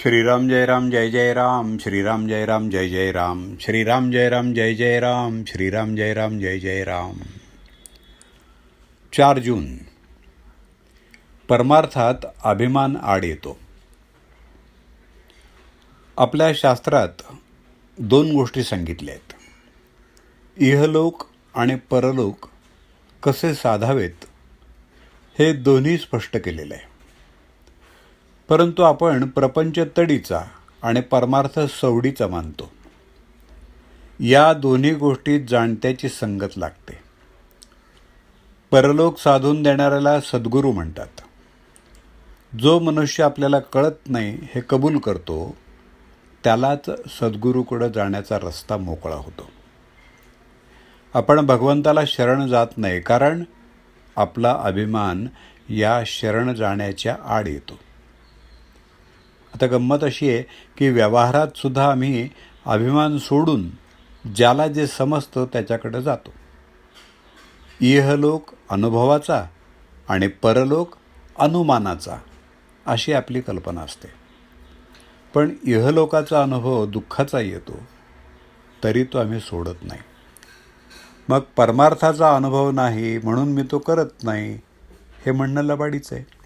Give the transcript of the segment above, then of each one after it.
श्रीराम जय राम जय जय राम, श्रीराम जय राम जय जय राम, श्रीराम जय राम जय जय राम, श्रीराम जय राम जय जय राम. 4 जून. परमार्थात अभिमान आड येतो. आपल्या शास्त्रात 2 गोष्टी सांगितल्या आहेत. इहलोक आणि परलोक कसे साधावेत हे दोन्ही स्पष्ट केलेलं आहे. परंतु आपण प्रपंच तडीचा आणि परमार्थ सवडीचा मानतो. या दोन्ही गोष्टीत जाणत्याची संगत लागते. परलोक साधून देणाऱ्याला सद्गुरू म्हणतात. जो मनुष्य आपल्याला कळत नाही हे कबूल करतो त्यालाच सद्गुरूकडे जाण्याचा रस्ता मोकळा होतो. आपण भगवंताला शरण जात नाही कारण आपला अभिमान या शरण जाण्याच्या आड येतो. आता गंमत अशी आहे की व्यवहारात सुद्धा आम्ही अभिमान सोडून ज्याला जे समजतं त्याच्याकडे जातो. इहलोक अनुभवाचा आणि परलोक अनुमानाचा अशी आपली कल्पना असते. पण इहलोकाचा अनुभव दुःखाचा येतो तरी तो आम्ही सोडत नाही. मग परमार्थाचा अनुभव नाही म्हणून मी तो करत नाही हे म्हणणं लबाडीचं आहे.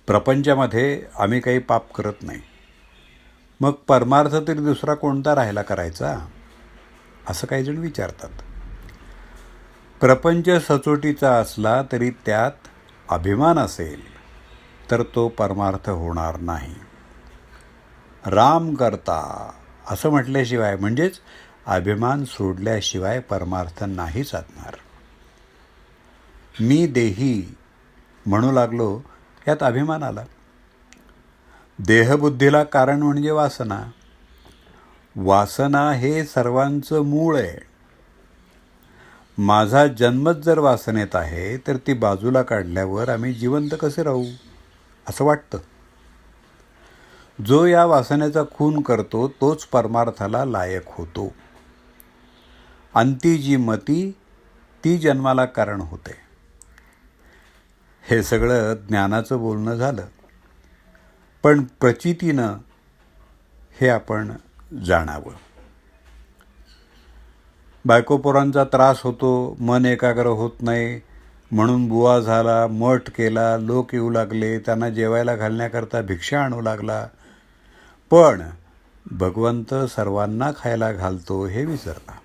प्रपंचामध्ये आम्ही काही पाप करत नाही, मग परमार्थ तरी दुसरा कोणता राहिला करायचा असं काही जण विचारतात. प्रपंच सचोटीचा असला तरी त्यात अभिमान असेल तर तो परमार्थ होणार नाही. राम करता असं म्हटल्याशिवाय म्हणजेच अभिमान सोडल्याशिवाय परमार्थ नाही साधणार. मी देही म्हणू लागलो यात अभिमान आला. देहबुद्धीला कारण म्हणजे वासना. वासना हे सर्वांचं मूळ आहे. माझा जन्मच जर वासनेत आहे तर ती बाजूला काढल्यावर आम्ही जिवंत कसे राहू असं वाटतं. जो या वासनेचा खून करतो तोच परमार्थाला लायक होतो. अंती जी मती ती जन्माला कारण होते. हे सगळं ज्ञानाचं बोलणं झालं, पण प्रचितीनं हे आपण जाणावं. बायकोपोरांचा त्रास होतो, मन एकाग्र होत नाही म्हणून बुवा झाला, मठ केला, लोक येऊ लागले, त्यांना जेवायला घालण्याकरता भिक्षा आणू लागला. पण भगवंत सर्वांना खायला घालतो हे विसरला.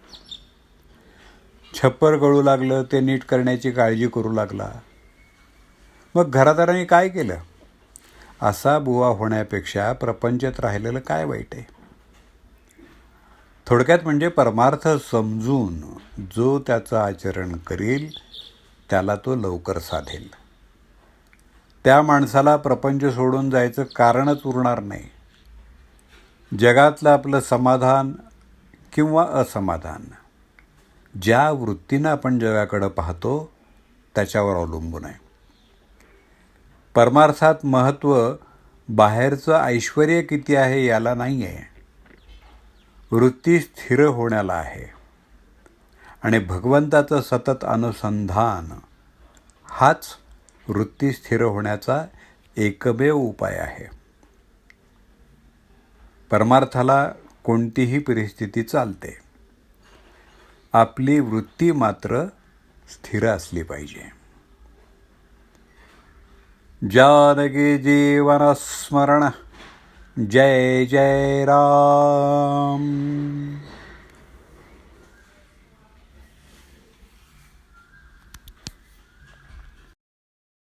छप्पर गळू लागलं ते नीट करण्याची काळजी करू लागला. मग घरादारांनी काय केलं? असा बुवा होण्यापेक्षा प्रपंचात राहिलेलं काय वाईट आहे? थोडक्यात म्हणजे परमार्थ समजून जो त्याचं आचरण करील त्याला तो लवकर साधेल. त्या माणसाला प्रपंच सोडून जायचं कारणच उरणार नाही. जगातलं आपलं समाधान किंवा असमाधान ज्या वृत्तीनं आपण जगाकडं पाहतो त्याच्यावर अवलंबून आहे. परमार्थात महत्त्व बाहेरचं ऐश्वर्य किती आहे याला नाही आहे, वृत्ती स्थिर होण्याला आहे. आणि भगवंताचं सतत अनुसंधान हाच वृत्ती स्थिर होण्याचा एकमेव उपाय आहे. परमार्थाला कोणतीही परिस्थिती चालते, आपली वृत्ती मात्र स्थिर असली पाहिजे. जानकी जीवन स्मरण. जय जय राम.